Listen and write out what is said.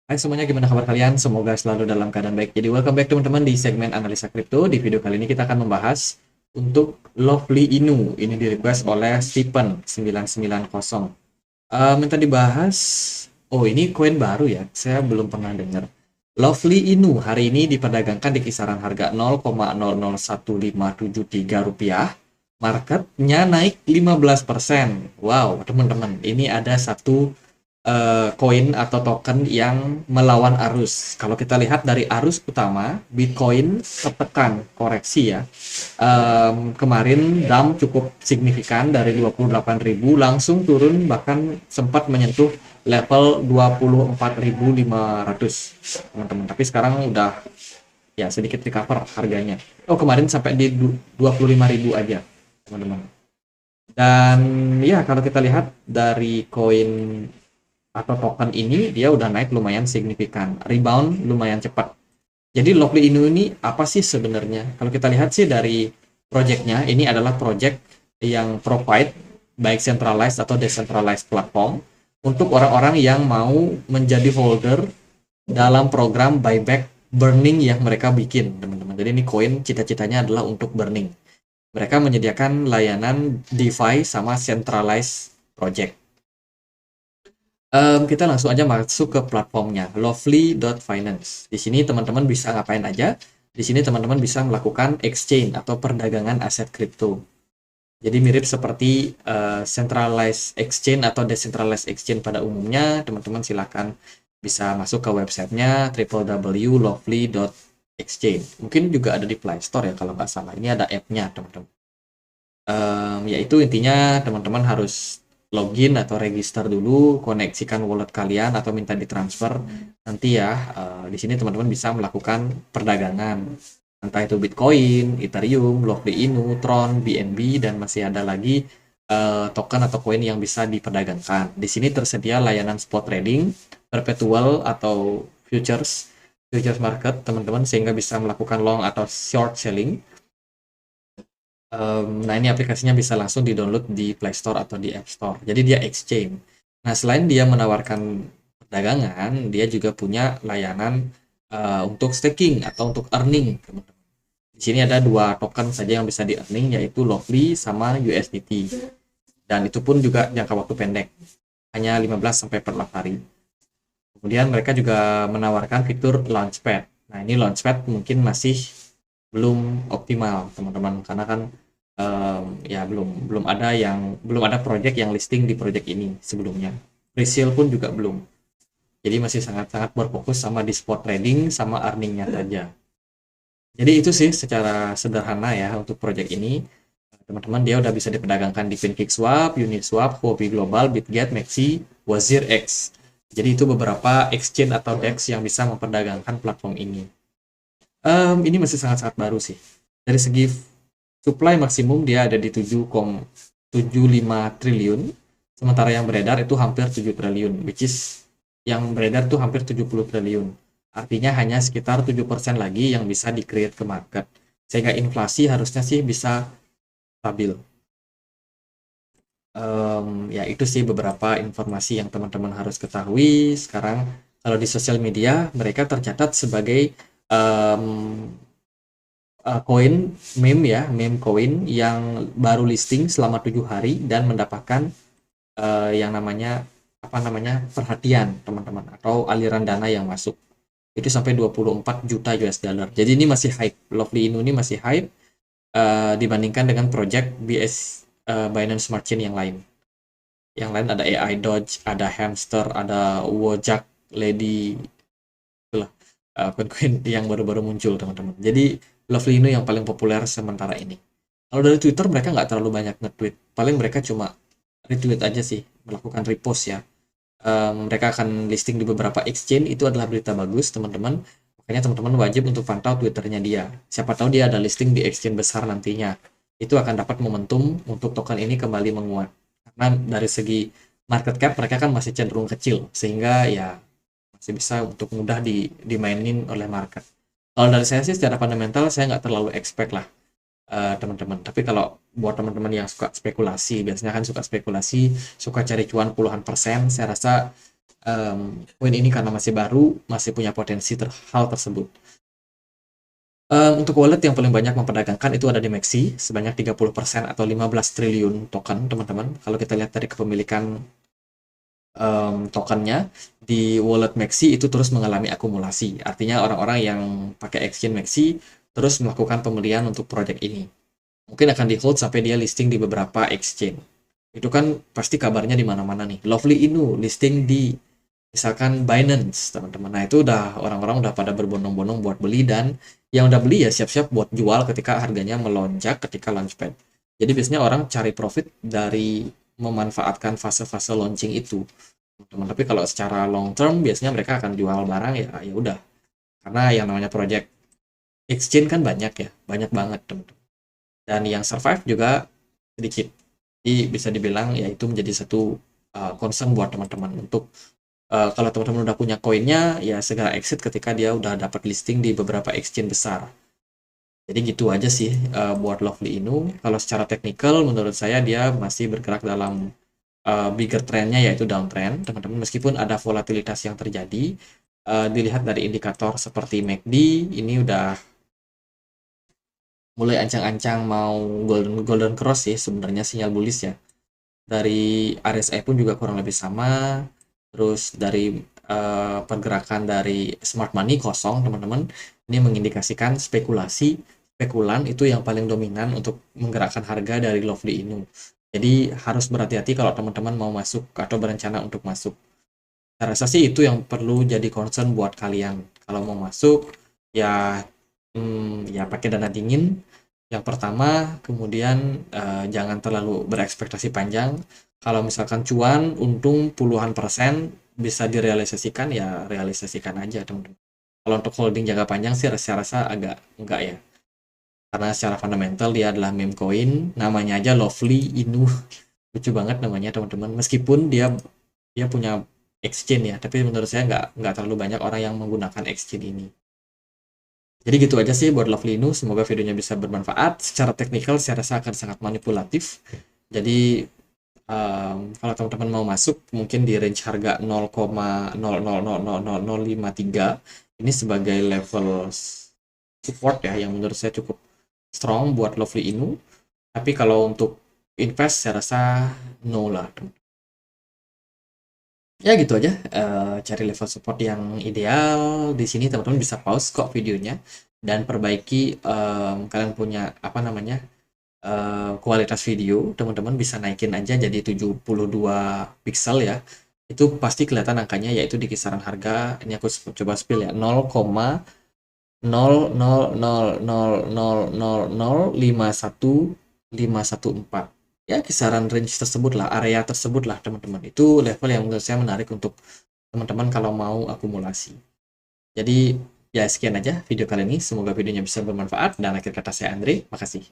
Hai semuanya, gimana kabar kalian? Semoga selalu dalam keadaan baik. Jadi welcome back teman-teman di segmen analisa kripto. Di video kali ini kita akan membahas untuk Lovely Inu. Ini di request oleh Stephen 990. Minta dibahas. Oh, ini koin baru ya. Saya belum pernah dengar. Lovely Inu hari ini diperdagangkan di kisaran harga 0,001573 rupiah. Marketnya naik 15%. Wow, teman-teman, ini ada satu koin atau token yang melawan arus. Kalau kita lihat dari arus utama, Bitcoin tertekan koreksi ya. Kemarin dump cukup signifikan dari 28.000 langsung turun, bahkan sempat menyentuh level 24.500, teman-teman. Tapi sekarang udah ya sedikit recover harganya. Oh, kemarin sampai di 25.000 aja, teman-teman. Dan ya kalau kita lihat dari koin atau token ini, dia udah naik lumayan signifikan, rebound lumayan cepat. Jadi Lovely Inu ini apa sih sebenarnya? Kalau kita lihat sih dari projectnya, ini adalah project yang provide baik centralized atau decentralized platform untuk orang-orang yang mau menjadi holder dalam program buyback burning yang mereka bikin, teman-teman. Jadi ini koin cita-citanya adalah untuk burning. Mereka menyediakan layanan DeFi sama centralized project. Kita langsung aja masuk ke platformnya, lovely.finance. Di sini teman-teman bisa ngapain aja? Di sini teman-teman bisa melakukan exchange atau perdagangan aset kripto. Jadi mirip seperti centralized exchange atau decentralized exchange pada umumnya. Teman-teman silakan bisa masuk ke websitenya www.lovely.exchange. Mungkin juga ada di Play Store ya kalau nggak salah. Ini ada app-nya, teman-teman. Yaitu intinya teman-teman harus login atau register dulu, koneksikan wallet kalian atau minta ditransfer. Nanti ya di sini teman-teman bisa melakukan perdagangan, entah itu Bitcoin, Ethereum, Lovely Inu, Tron, BNB, dan masih ada lagi token atau koin yang bisa diperdagangkan. Di sini tersedia layanan spot trading, perpetual atau futures market, teman-teman, sehingga bisa melakukan long atau short selling. Nah, ini aplikasinya bisa langsung di-download di Play Store atau di App Store. Jadi dia exchange. Nah, selain dia menawarkan perdagangan, dia juga punya layanan untuk staking atau untuk earning, teman-teman. Di sini ada dua token saja yang bisa di-earning, yaitu Lovely sama USDT. Dan itu pun juga jangka waktu pendek, hanya 15 sampai 48 hari. Kemudian mereka juga menawarkan fitur Launchpad. Nah, ini Launchpad mungkin masih belum optimal, teman-teman, karena kan ya belum ada project yang listing di project ini sebelumnya. Resale pun juga belum. Jadi masih sangat-sangat berfokus sama di spot trading sama earningnya saja. Jadi itu sih secara sederhana ya untuk project ini. Teman-teman, dia udah bisa diperdagangkan di PancakeSwap, Uniswap, Huobi Global, Bitget, Maxi, Wazir X. Jadi itu beberapa exchange atau DEX yang bisa memperdagangkan platform ini. Ini masih sangat-sangat baru sih. Dari segi supply maksimum dia ada di 7,75 triliun, sementara yang beredar itu hampir 7 triliun, which is yang beredar itu hampir 70 triliun. Artinya hanya sekitar 7% lagi yang bisa di-create ke market. Sehingga inflasi harusnya sih bisa stabil. Ya itu sih beberapa informasi yang teman-teman harus ketahui. Sekarang kalau di sosial media mereka tercatat sebagai koin meme ya, meme koin yang baru listing selama 7 hari dan mendapatkan yang namanya perhatian teman-teman atau aliran dana yang masuk itu sampai 24 juta US dollar. Jadi ini masih hype. Lovely Inu ini masih hype dibandingkan dengan project Binance Smart Chain yang lain. Yang lain ada AI Dodge, ada Hamster, ada Wojak, Lady, itulah koin-koin yang baru-baru muncul, teman-teman. Jadi Lovely Inu yang paling populer sementara ini. Kalau dari Twitter mereka nggak terlalu banyak nge-tweet. Paling mereka cuma retweet aja sih, melakukan repost ya. Mereka akan listing di beberapa exchange, itu adalah berita bagus, teman-teman. Makanya teman-teman wajib untuk pantau Twitternya dia. Siapa tahu dia ada listing di exchange besar nantinya. Itu akan dapat momentum untuk token ini kembali menguat. Karena dari segi market cap mereka kan masih cenderung kecil, sehingga ya masih bisa untuk mudah dimainin oleh market. Kalau dari saya sih secara fundamental saya nggak terlalu expect lah, teman-teman. Tapi kalau buat teman-teman yang suka spekulasi, biasanya kan suka spekulasi, suka cari cuan puluhan persen, saya rasa koin ini karena masih baru, masih punya potensi hal tersebut. Untuk wallet yang paling banyak memperdagangkan itu ada di Maxi, sebanyak 30% atau 15 triliun token, teman-teman. Kalau kita lihat dari kepemilikan tokennya, di wallet Maxi itu terus mengalami akumulasi. Artinya orang-orang yang pakai exchange Maxi terus melakukan pembelian untuk project ini. Mungkin akan di-hold sampai dia listing di beberapa exchange. Itu kan pasti kabarnya di mana-mana nih. Lovely Inu listing di misalkan Binance, teman-teman. Nah, itu udah orang-orang udah pada berbondong-bondong buat beli, dan yang udah beli ya siap-siap buat jual ketika harganya melonjak ketika launchpad. Jadi biasanya orang cari profit dari memanfaatkan fase-fase launching itu, teman-teman. Tapi kalau secara long term biasanya mereka akan jual barang, ya ya udah. Karena yang namanya project exchange kan banyak ya, banyak banget, teman-teman. Dan yang survive juga sedikit. Jadi bisa dibilang ya itu menjadi satu concern buat teman-teman untuk kalau teman-teman udah punya koinnya, ya segera exit ketika dia udah dapat listing di beberapa exchange besar. Jadi gitu aja sih buat Lovely Inu. Kalau secara teknikal, menurut saya dia masih bergerak dalam bigger trendnya, yaitu downtrend, teman-teman. Meskipun ada volatilitas yang terjadi, dilihat dari indikator seperti MACD, ini udah mulai ancang-ancang mau golden cross sih sebenarnya, sinyal bullish ya. Dari RSI pun juga kurang lebih sama. Terus dari pergerakan dari smart money kosong, teman-teman, ini mengindikasikan spekulasi spekulan itu yang paling dominan untuk menggerakkan harga dari Lovely Inu. Jadi harus berhati-hati kalau teman-teman mau masuk atau berencana untuk masuk. Saya rasa sih itu yang perlu jadi concern buat kalian. Kalau mau masuk, ya ya pakai dana dingin. Yang pertama, kemudian jangan terlalu berekspektasi panjang. Kalau misalkan cuan, untung puluhan persen bisa direalisasikan, ya realisasikan aja, teman-teman. Kalau untuk holding jangka panjang sih saya rasa agak enggak ya. Karena secara fundamental dia adalah meme coin, namanya aja Lovely Inu. Lucu banget namanya, teman-teman. Meskipun dia dia punya exchange ya, tapi menurut saya nggak terlalu banyak orang yang menggunakan exchange ini. Jadi gitu aja sih buat Lovely Inu. Semoga videonya bisa bermanfaat. Secara teknikal saya rasa akan sangat manipulatif. Jadi kalau teman-teman mau masuk mungkin di range harga 0,00000053 ini sebagai level support ya, yang menurut saya cukup strong buat Lovely Inu. Tapi kalau untuk invest saya rasa no lah, teman. Ya gitu aja, cari level support yang ideal. Di sini teman-teman bisa pause kok videonya dan perbaiki, kalian punya apa namanya, kualitas video, teman-teman bisa naikin aja jadi 72 pixel ya. Itu pasti kelihatan angkanya, yaitu di kisaran harga, ini aku coba spill ya, 0,0000000051514. Ya kisaran range tersebut lah, area tersebut lah, teman-teman. Itu level yang menurut saya menarik untuk teman-teman kalau mau akumulasi. Jadi ya sekian aja video kali ini, semoga videonya bisa bermanfaat, dan akhir kata saya Andre, makasih.